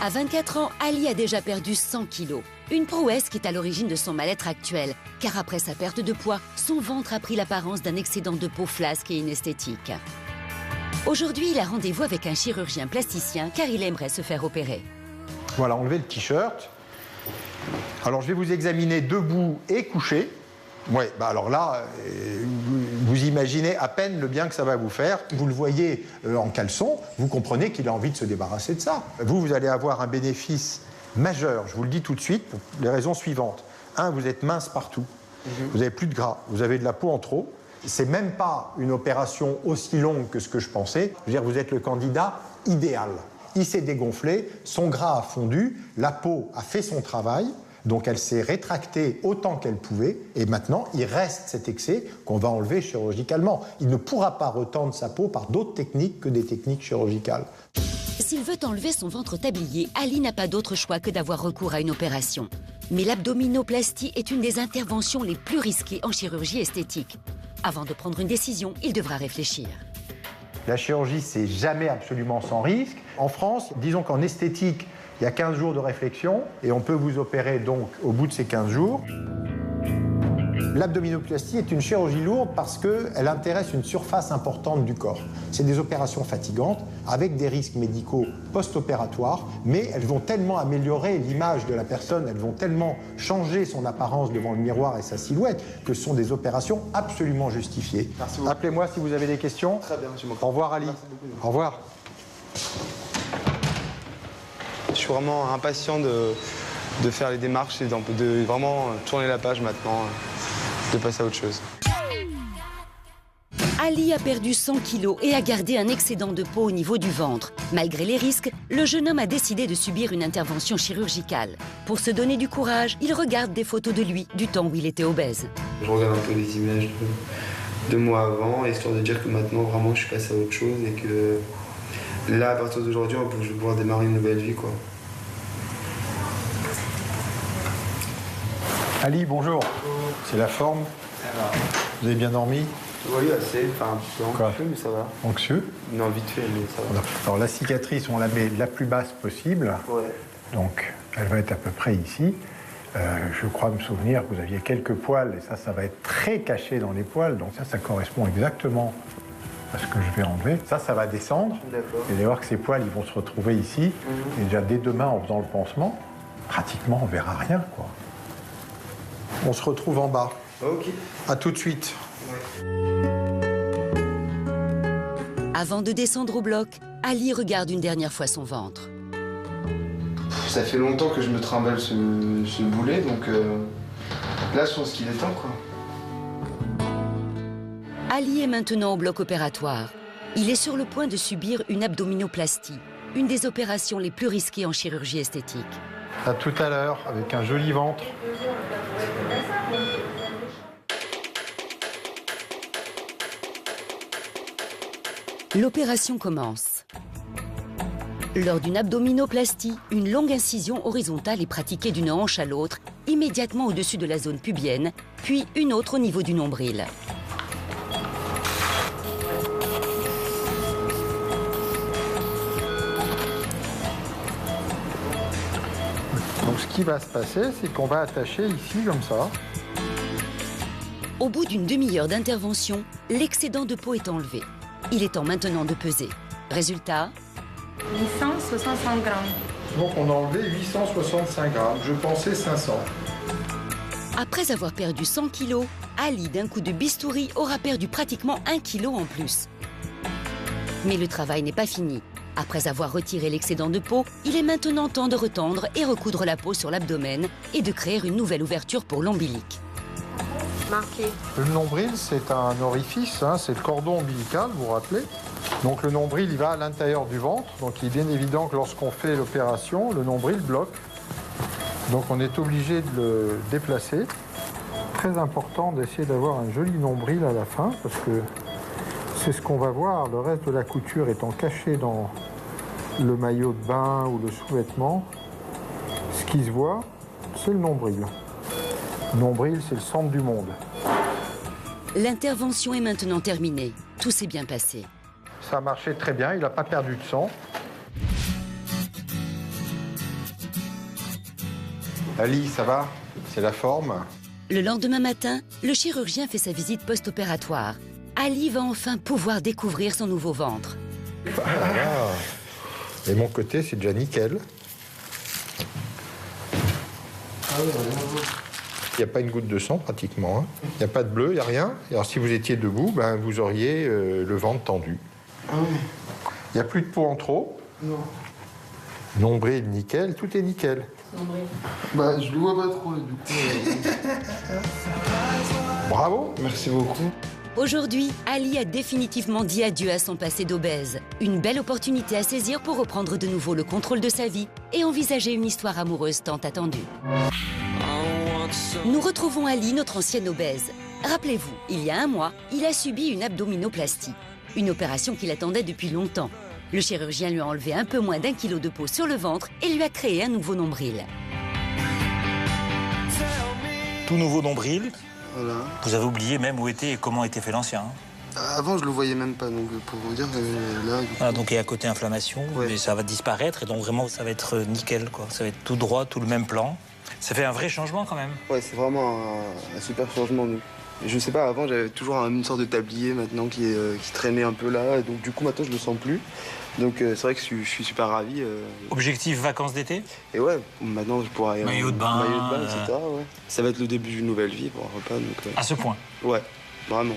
À 24 ans, Ali a déjà perdu 100 kilos. Une prouesse qui est à l'origine de son mal-être actuel, car après sa perte de poids, son ventre a pris l'apparence d'un excédent de peau flasque et inesthétique. Aujourd'hui, il a rendez-vous avec un chirurgien plasticien car il aimerait se faire opérer. Voilà, enlevez le t-shirt. Alors, je vais vous examiner debout et couché. Ouais, bah alors là, vous imaginez à peine le bien que ça va vous faire. Vous le voyez en caleçon, vous comprenez qu'il a envie de se débarrasser de ça. Vous allez avoir un bénéfice majeur, je vous le dis tout de suite, pour les raisons suivantes. Un, vous êtes mince partout. Vous n'avez plus de gras, vous avez de la peau en trop. C'est même pas une opération aussi longue que ce que je pensais. Je veux dire, vous êtes le candidat idéal. Il s'est dégonflé, son gras a fondu, la peau a fait son travail. Donc elle s'est rétractée autant qu'elle pouvait, et maintenant il reste cet excès qu'on va enlever chirurgicalement. Il ne pourra pas retendre sa peau par d'autres techniques que des techniques chirurgicales. S'il veut enlever son ventre tablier, Ali n'a pas d'autre choix que d'avoir recours à une opération. Mais l'abdominoplastie est une des interventions les plus risquées en chirurgie esthétique. Avant de prendre une décision, il devra réfléchir. La chirurgie, c'est jamais absolument sans risque. En France, disons qu'en esthétique, il y a 15 jours de réflexion et on peut vous opérer donc au bout de ces 15 jours. L'abdominoplastie est une chirurgie lourde parce qu'elle intéresse une surface importante du corps. C'est des opérations fatigantes avec des risques médicaux post-opératoires, mais elles vont tellement améliorer l'image de la personne, elles vont tellement changer son apparence devant le miroir et sa silhouette que ce sont des opérations absolument justifiées. Appelez-moi si vous avez des questions. Très bien, monsieur Moquin. Au revoir Ali. Au revoir. Je suis vraiment impatient de faire les démarches et de vraiment tourner la page maintenant, de passer à autre chose. Ali a perdu 100 kilos et a gardé un excédent de peau au niveau du ventre. Malgré les risques, le jeune homme a décidé de subir une intervention chirurgicale. Pour se donner du courage, il regarde des photos de lui du temps où il était obèse. Je regarde un peu les images de moi avant, histoire de dire que maintenant vraiment je suis passé à autre chose et que là, à partir d'aujourd'hui, je vais pouvoir démarrer une nouvelle vie, quoi. Ali, bonjour. C'est la forme. Vous avez bien dormi? Oui, assez, enfin un petit peu anxieux, mais ça va. Anxieux? Non, vite fait, mais ça va. Alors la cicatrice, on la met la plus basse possible. Ouais. Donc elle va être à peu près ici. Je crois me souvenir que vous aviez quelques poils, et ça va être très caché dans les poils. Donc ça correspond exactement à ce que je vais enlever. Ça va descendre. D'accord. Vous allez voir que ces poils, ils vont se retrouver ici. Et déjà dès demain, en faisant le pansement, pratiquement, on verra rien, quoi. On se retrouve en bas. Ok. À tout de suite. Ouais. Avant de descendre au bloc, Ali regarde une dernière fois son ventre. Ça fait longtemps que je me trimballe ce boulet, donc là, je pense qu'il est temps, quoi. Ali est maintenant au bloc opératoire. Il est sur le point de subir une abdominoplastie, une des opérations les plus risquées en chirurgie esthétique. À tout à l'heure, avec un joli ventre. L'opération commence. Lors d'une abdominoplastie, une longue incision horizontale est pratiquée d'une hanche à l'autre, immédiatement au-dessus de la zone pubienne, puis une autre au niveau du nombril. Donc ce qui va se passer, c'est qu'on va attacher ici, comme ça. Au bout d'une demi-heure d'intervention, l'excédent de peau est enlevé. Il est temps maintenant de peser. Résultat, 865 grammes. Donc on a enlevé 865 grammes. Je pensais 500. après avoir perdu 100 kilos, Ali, d'un coup de bistouri, aura perdu pratiquement 1 kilo en plus. Mais le travail n'est pas fini. Après avoir retiré l'excédent de peau, il est maintenant temps de retendre et recoudre la peau sur l'abdomen et de créer une nouvelle ouverture pour l'ombilic. Marqué. Le nombril, c'est un orifice, hein, c'est le cordon ombilical, vous vous rappelez. Donc le nombril, il va à l'intérieur du ventre. Donc il est bien évident que lorsqu'on fait l'opération, le nombril bloque. Donc on est obligé de le déplacer. Très important d'essayer d'avoir un joli nombril à la fin, parce que c'est ce qu'on va voir. Le reste de la couture étant caché dans le maillot de bain ou le sous-vêtement. Ce qui se voit, c'est le nombril. Le nombril, c'est le centre du monde. L'intervention est maintenant terminée. Tout s'est bien passé. Ça a marché très bien, il n'a pas perdu de sang. Ali, ça va? C'est la forme? Le lendemain matin, le chirurgien fait sa visite post-opératoire. Ali va enfin pouvoir découvrir son nouveau ventre. Voilà. Et mon côté, c'est déjà nickel. Il n'y a pas une goutte de sang pratiquement. Hein. Il n'y a pas de bleu, il n'y a rien. Et alors si vous étiez debout, ben, vous auriez le ventre tendu. Ah oui. Il n'y a plus de peau en trop. Non. Nombril, nickel, tout est nickel. Bah, je le vois pas trop, du coup. Bravo. Merci beaucoup. Aujourd'hui, Ali a définitivement dit adieu à son passé d'obèse. Une belle opportunité à saisir pour reprendre de nouveau le contrôle de sa vie et envisager une histoire amoureuse tant attendue. Nous retrouvons Ali, notre ancienne obèse. Rappelez-vous, il y a un mois, il a subi une abdominoplastie. Une opération qu'il attendait depuis longtemps. Le chirurgien lui a enlevé un peu moins d'1 kilo de peau sur le ventre et lui a créé un nouveau nombril. Tout nouveau nombril. Voilà. Vous avez oublié même où était et comment était fait l'ancien. Hein. Avant, je le voyais même pas, donc pour vous dire, là... Du coup... Voilà, donc il y a côté inflammation, Ouais. mais ça va disparaître et donc vraiment ça va être nickel, quoi. Ça va être tout droit, tout le même plan. Ça fait un vrai changement quand même. Ouais, c'est vraiment un super changement, nous. Je sais pas, avant, j'avais toujours une sorte de tablier maintenant qui traînait un peu là, et donc du coup, maintenant, je le sens plus. Donc c'est vrai que je suis super ravi. Objectif vacances d'été. Et ouais, maintenant, je pourrais... Maillot de bain, etc. Ouais. Ça va être le début d'une nouvelle vie pour un repas, donc... À ce point. Ouais, vraiment.